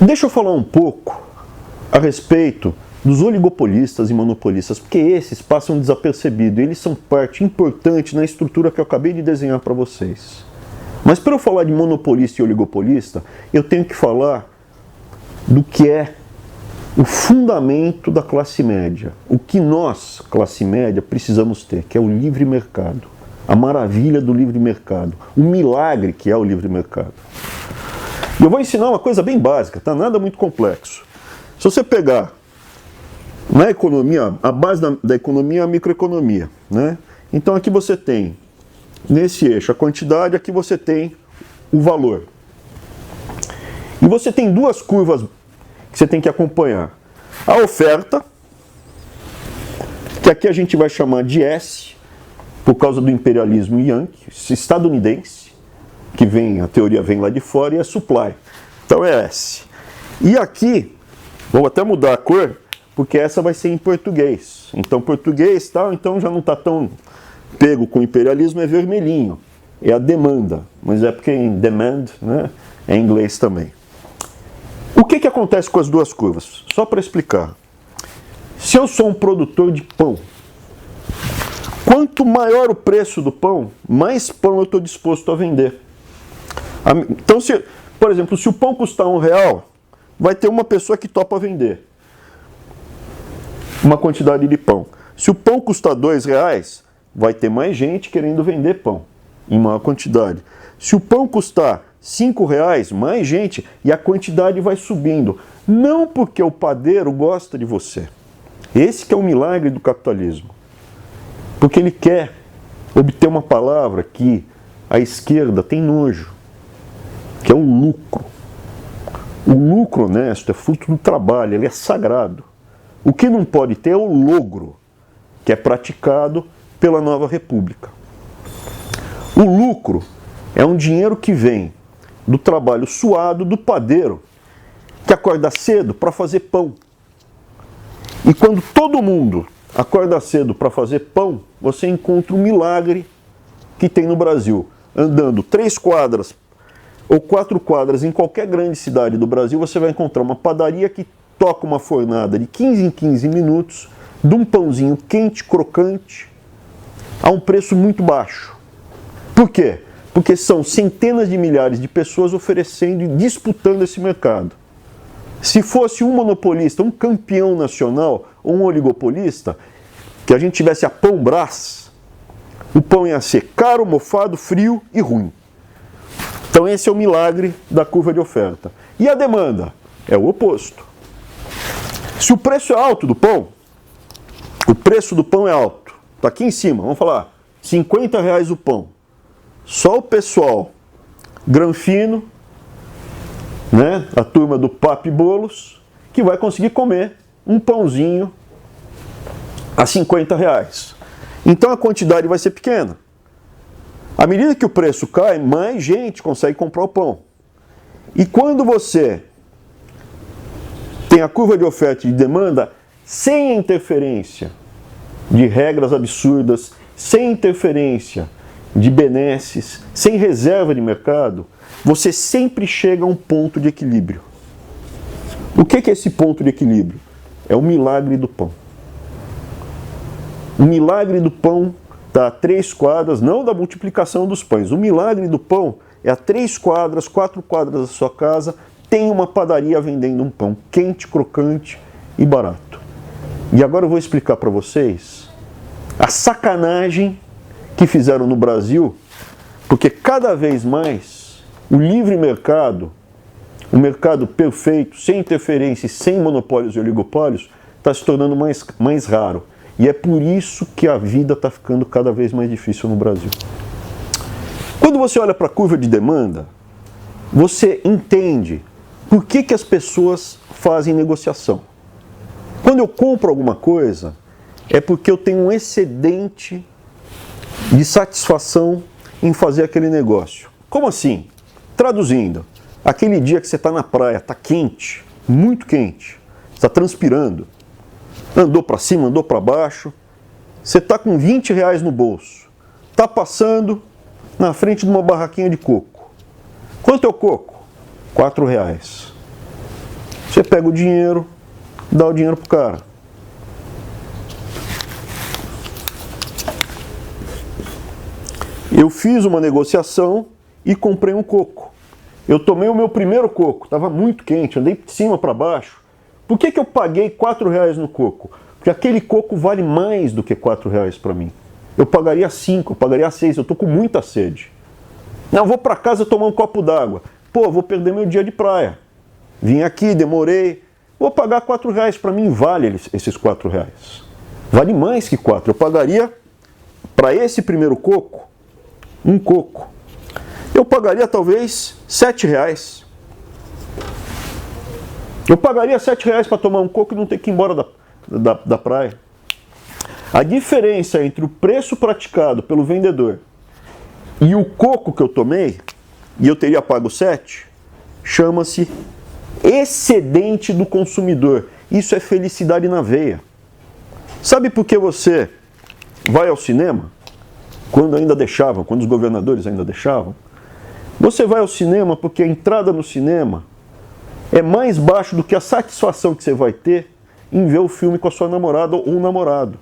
Deixa eu falar um pouco a respeito dos oligopolistas e monopolistas, porque esses passam desapercebidos, eles são parte importante na estrutura que eu acabei de desenhar para vocês. Mas para eu falar de monopolista e oligopolista, eu tenho que falar do que é o fundamento da classe média. O que nós, classe média, precisamos ter, que é o livre mercado. A maravilha do livre mercado. O milagre que é o livre mercado. E eu vou ensinar uma coisa bem básica, tá? Nada muito complexo. Se você pegar na economia, a base da economia é a microeconomia, né? Então aqui você tem, nesse eixo, a quantidade, aqui você tem o valor. E você tem duas curvas que você tem que acompanhar. A oferta, que aqui a gente vai chamar de S, por causa do imperialismo yankee, estadunidense, que vem, a teoria vem lá de fora, e a supply. Então é S. E aqui, vou até mudar a cor, porque essa vai ser em português. Então português tal, então já não está tão pego com o imperialismo, é vermelhinho. É a demanda, mas é porque em demand, né, é em inglês também. O que acontece com as duas curvas? Só para explicar. Se eu sou um produtor de pão, quanto maior o preço do pão, mais pão eu estou disposto a vender. Então, por exemplo, se o pão custar R$1, vai ter uma pessoa que topa vender uma quantidade de pão. Se o pão custar R$2, vai ter mais gente querendo vender pão em maior quantidade. Se o pão custar R$5, mais gente, e a quantidade vai subindo. Não porque o padeiro gosta de você. Esse que é o milagre do capitalismo. Porque ele quer obter uma palavra que a esquerda tem nojo, que é o lucro. O lucro honesto é fruto do trabalho, ele é sagrado. O que não pode ter é o logro, que é praticado pela Nova República. O lucro é um dinheiro que vem do trabalho suado do padeiro, que acorda cedo para fazer pão. E quando todo mundo acorda cedo para fazer pão, você encontra um milagre que tem no Brasil. Andando 3 quadras ou 4 quadras em qualquer grande cidade do Brasil, você vai encontrar uma padaria que toca uma fornada de 15 em 15 minutos de um pãozinho quente, crocante, a um preço muito baixo. Por quê? Porque são centenas de milhares de pessoas oferecendo e disputando esse mercado. Se fosse um monopolista, um campeão nacional ou um oligopolista, que a gente tivesse a Pão Brás, o pão ia ser caro, mofado, frio e ruim. Então esse é o milagre da curva de oferta. E a demanda? É o oposto. Se o preço é alto do pão, o preço do pão é alto. Está aqui em cima, vamos falar, R$50 o pão. Só o pessoal granfino, né, a turma do Papo e Bolos, que vai conseguir comer um pãozinho a R$50. Então a quantidade vai ser pequena. À medida que o preço cai, mais gente consegue comprar o pão. E quando você tem a curva de oferta e de demanda sem interferência de regras absurdas, sem interferência de benesses, sem reserva de mercado, você sempre chega a um ponto de equilíbrio. O que é esse ponto de equilíbrio? É o milagre do pão. O milagre do pão está a 3 quadras, não da multiplicação dos pães. O milagre do pão é a 3 quadras, 4 quadras da sua casa, tem uma padaria vendendo um pão quente, crocante e barato. E agora eu vou explicar para vocês a sacanagem que fizeram no Brasil, porque cada vez mais o livre mercado, o mercado perfeito, sem interferência e sem monopólios e oligopólios, está se tornando mais raro. E é por isso que a vida está ficando cada vez mais difícil no Brasil. Quando você olha para a curva de demanda, você entende por que as pessoas fazem negociação. Quando eu compro alguma coisa, é porque eu tenho um excedente de satisfação em fazer aquele negócio. Como assim? Traduzindo, aquele dia que você está na praia, está quente, muito quente, está transpirando, andou para cima, andou para baixo, você está com R$20 no bolso, está passando na frente de uma barraquinha de coco. Quanto é o coco? R$4. Você pega o dinheiro, dá o dinheiro pro cara. Eu fiz uma negociação e comprei um coco. Eu tomei o meu primeiro coco, estava muito quente, andei de cima para baixo. Por que eu paguei R$4 no coco? Porque aquele coco vale mais do que R$4 para mim. Eu pagaria 5, eu pagaria 6, eu estou com muita sede. Não, vou para casa tomar um copo d'água. Pô, vou perder meu dia de praia. Vim aqui, demorei. Vou pagar R$4, para mim vale esses R$4. Vale mais que 4. Eu pagaria, para esse primeiro coco, um coco. Eu pagaria talvez R$7. Eu pagaria R$7 para tomar um coco e não ter que ir embora da praia. A diferença entre o preço praticado pelo vendedor e o coco que eu tomei, e eu teria pago 7, chama-se excedente do consumidor. Isso é felicidade na veia. Sabe por que você vai ao cinema? Quando ainda deixavam, quando os governadores ainda deixavam. Você vai ao cinema porque a entrada no cinema é mais baixo do que a satisfação que você vai ter em ver o filme com a sua namorada ou um namorado.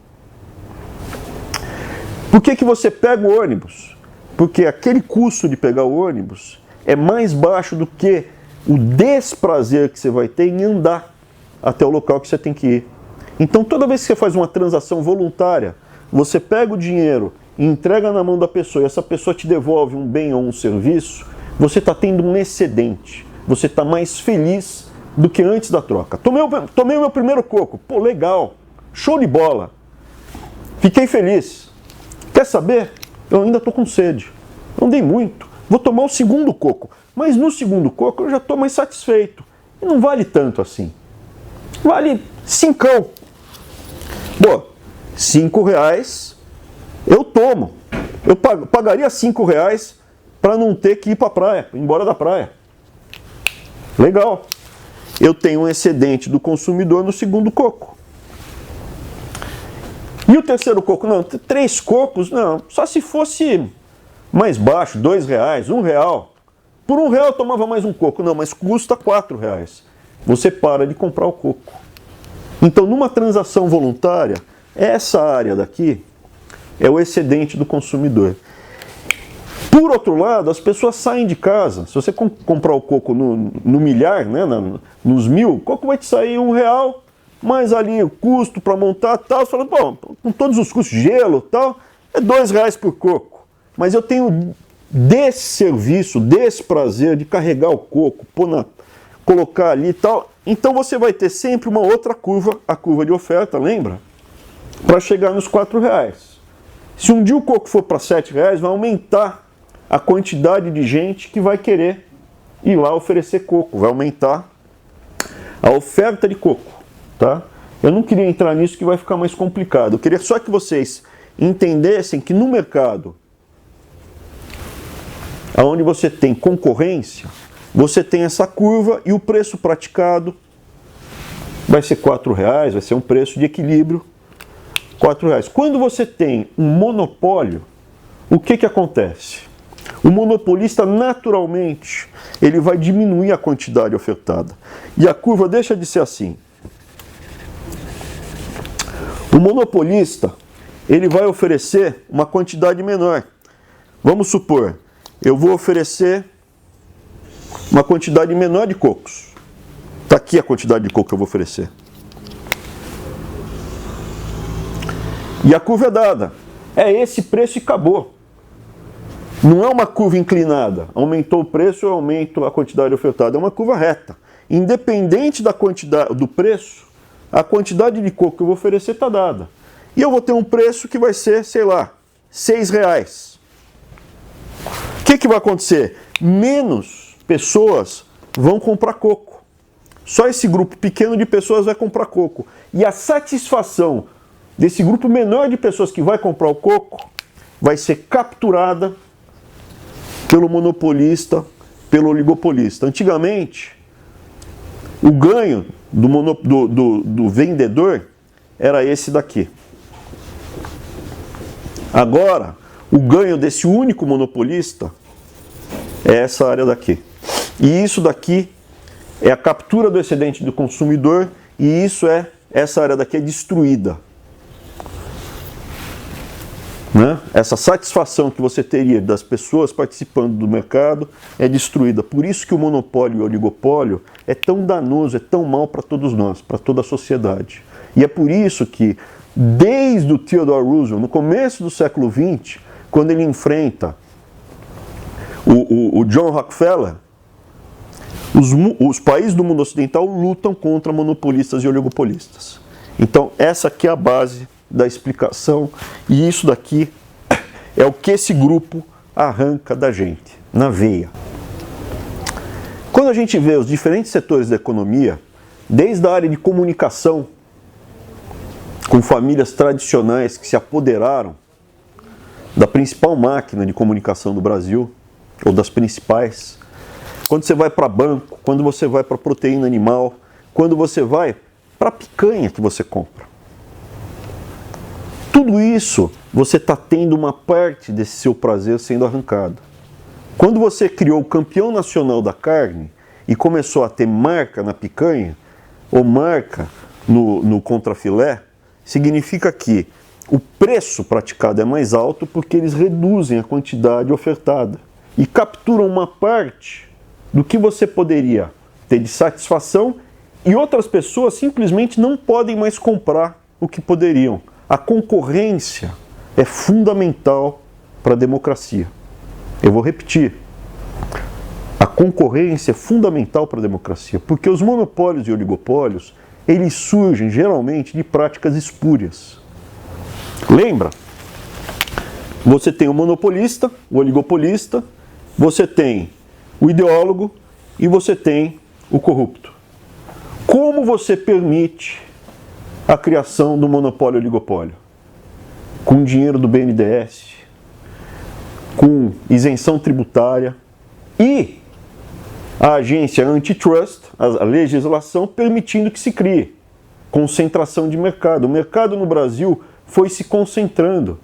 Por que você pega o ônibus? Porque aquele custo de pegar o ônibus é mais baixo do que o desprazer que você vai ter em andar até o local que você tem que ir. Então, toda vez que você faz uma transação voluntária, você pega o dinheiro e entrega na mão da pessoa, e essa pessoa te devolve um bem ou um serviço, você está tendo um excedente. Você está mais feliz do que antes da troca. Tomei o meu primeiro coco. Pô, legal. Show de bola. Fiquei feliz. Quer saber? Eu ainda estou com sede. Não dei muito. Vou tomar o segundo coco. Mas no segundo coco eu já estou mais satisfeito. E não vale tanto assim. Vale 5. Pô, R$5 eu tomo. Eu pagaria R$5 para não ter que ir para a praia, embora da praia. Legal. Eu tenho um excedente do consumidor no segundo coco. E o terceiro coco? Não, 3 cocos? Não. Só se fosse mais baixo, R$2, R$1. Por R$1 eu tomava mais um coco. Não, mas custa R$4. Você para de comprar o coco. Então, numa transação voluntária, essa área daqui é o excedente do consumidor. Por outro lado, as pessoas saem de casa. Se você comprar o coco no milhar, né, nos 1000, o coco vai te sair R$1, mas ali o custo para montar tal, você fala, bom, com todos os custos, gelo tal, é R$2 por coco. Mas eu tenho desserviço, desprazer de carregar o coco, colocar ali e tal. Então você vai ter sempre uma outra curva, a curva de oferta, lembra? Para chegar nos R$4. Se um dia o coco for para R$7, vai aumentar a quantidade de gente que vai querer ir lá oferecer coco. Vai aumentar a oferta de coco, tá? Eu não queria entrar nisso que vai ficar mais complicado. Eu queria só que vocês entendessem que no mercado, onde você tem concorrência, você tem essa curva e o preço praticado vai ser R$4, vai ser um preço de equilíbrio, R$4. Quando você tem um monopólio, o que acontece? O monopolista, naturalmente, ele vai diminuir a quantidade ofertada. E a curva deixa de ser assim. O monopolista, ele vai oferecer uma quantidade menor. Vamos supor, eu vou oferecer uma quantidade menor de cocos. Está aqui a quantidade de coco que eu vou oferecer. E a curva é dada. É esse preço e acabou. Não é uma curva inclinada. Aumentou o preço, eu aumento a quantidade ofertada. É uma curva reta. Independente da quantidade, do preço, a quantidade de coco que eu vou oferecer está dada. E eu vou ter um preço que vai ser, sei lá, R$6. O que vai acontecer? Menos pessoas vão comprar coco. Só esse grupo pequeno de pessoas vai comprar coco. E a satisfação desse grupo menor de pessoas que vai comprar o coco vai ser capturada pelo monopolista, pelo oligopolista. Antigamente, o ganho do vendedor era esse daqui. Agora, o ganho desse único monopolista é essa área daqui. E isso daqui é a captura do excedente do consumidor e essa área daqui é destruída. Né? Essa satisfação que você teria das pessoas participando do mercado é destruída. Por isso que o monopólio e o oligopólio é tão danoso, é tão mal para todos nós, para toda a sociedade. E é por isso que, desde o Theodore Roosevelt, no começo do século XX, quando ele enfrenta o John Rockefeller, os países do mundo ocidental lutam contra monopolistas e oligopolistas. Então, essa aqui é a base da explicação, e isso daqui é o que esse grupo arranca da gente, na veia. Quando a gente vê os diferentes setores da economia, desde a área de comunicação, com famílias tradicionais que se apoderaram da principal máquina de comunicação do Brasil, ou das principais, quando você vai para banco, quando você vai para proteína animal, quando você vai para a picanha que você compra. Tudo isso, você está tendo uma parte desse seu prazer sendo arrancado. Quando você criou o campeão nacional da carne e começou a ter marca na picanha, ou marca no contrafilé, significa que o preço praticado é mais alto porque eles reduzem a quantidade ofertada e capturam uma parte do que você poderia ter de satisfação e outras pessoas simplesmente não podem mais comprar o que poderiam. A concorrência é fundamental para a democracia. Eu vou repetir. A concorrência é fundamental para a democracia, porque os monopólios e oligopólios, eles surgem geralmente de práticas espúrias. Lembra? Você tem o monopolista, o oligopolista, você tem o ideólogo e você tem o corrupto. Como você permite a criação do monopólio e oligopólio? Com dinheiro do BNDES, com isenção tributária e a agência antitrust, a legislação, permitindo que se crie concentração de mercado. O mercado no Brasil foi se concentrando.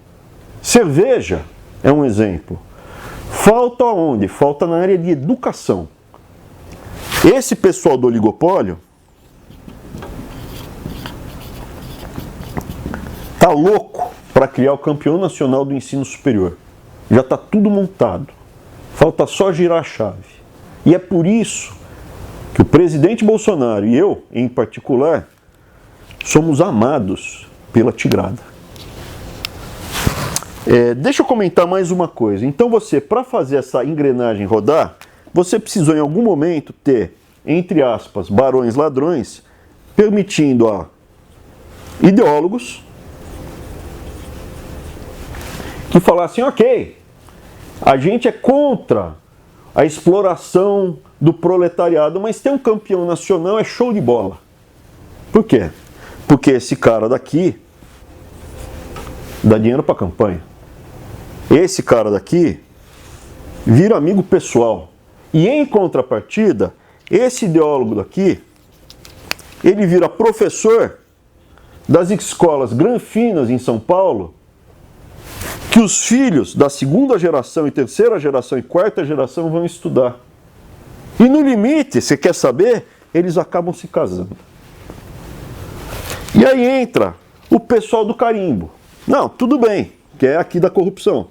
Cerveja é um exemplo. Falta onde? Falta na área de educação. Esse pessoal do oligopólio está louco para criar o campeão nacional do ensino superior. Já está tudo montado. Falta só girar a chave. E é por isso que o presidente Bolsonaro e eu, em particular, somos amados pela tigrada. Deixa eu comentar mais uma coisa. Então você, para fazer essa engrenagem rodar, você precisou em algum momento ter, entre aspas, barões ladrões, permitindo a ideólogos que falassem, ok, a gente é contra a exploração do proletariado, mas ter um campeão nacional é show de bola. Por quê? Porque esse cara daqui dá dinheiro para a campanha. Esse cara daqui vira amigo pessoal. E em contrapartida, esse ideólogo daqui, ele vira professor das escolas granfinas em São Paulo, que os filhos da segunda geração e terceira geração e quarta geração vão estudar. E no limite, você quer saber? Eles acabam se casando. E aí entra o pessoal do carimbo. Não, tudo bem, que é aqui da corrupção.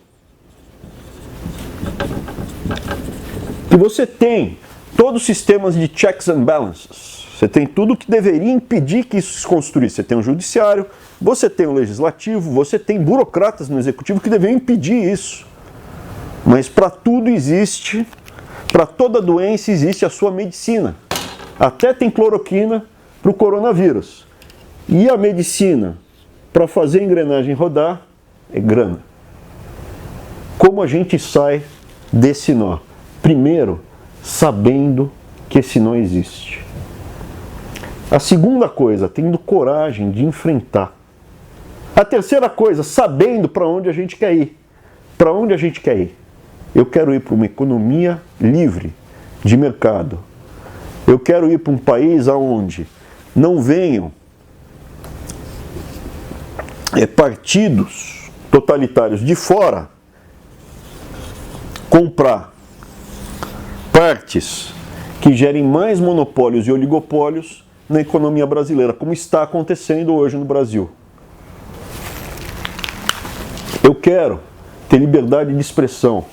E você tem todos os sistemas de checks and balances. Você tem tudo que deveria impedir que isso se construísse. Você tem o judiciário, você tem o legislativo, você tem burocratas no executivo que deveriam impedir isso. Mas para tudo existe, para toda doença existe a sua medicina. Até tem cloroquina para o coronavírus. E a medicina, para fazer a engrenagem rodar, é grana. Como a gente sai desse nó? Primeiro, sabendo que esse nó existe. A segunda coisa, tendo coragem de enfrentar. A terceira coisa, sabendo para onde a gente quer ir. Para onde a gente quer ir? Eu quero ir para uma economia livre, de mercado. Eu quero ir para um país onde não venham partidos totalitários de fora comprar partes que gerem mais monopólios e oligopólios na economia brasileira, como está acontecendo hoje no Brasil. Eu quero ter liberdade de expressão.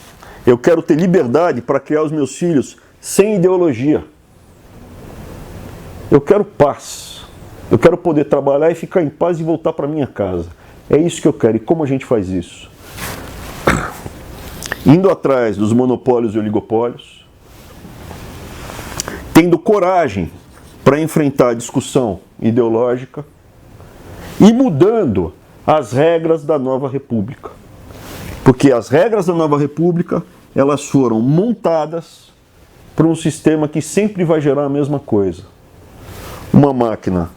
Eu quero ter liberdade para criar os meus filhos sem ideologia. Eu quero paz. Eu quero poder trabalhar e ficar em paz e voltar para minha casa. É isso que eu quero. E como a gente faz isso? Indo atrás dos monopólios e oligopólios, tendo coragem para enfrentar a discussão ideológica e mudando as regras da nova república. Porque as regras da nova república, elas foram montadas para um sistema que sempre vai gerar a mesma coisa. Uma máquina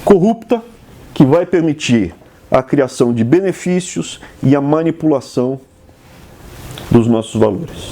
corrupta que vai permitir a criação de benefícios e a manipulação dos nossos valores.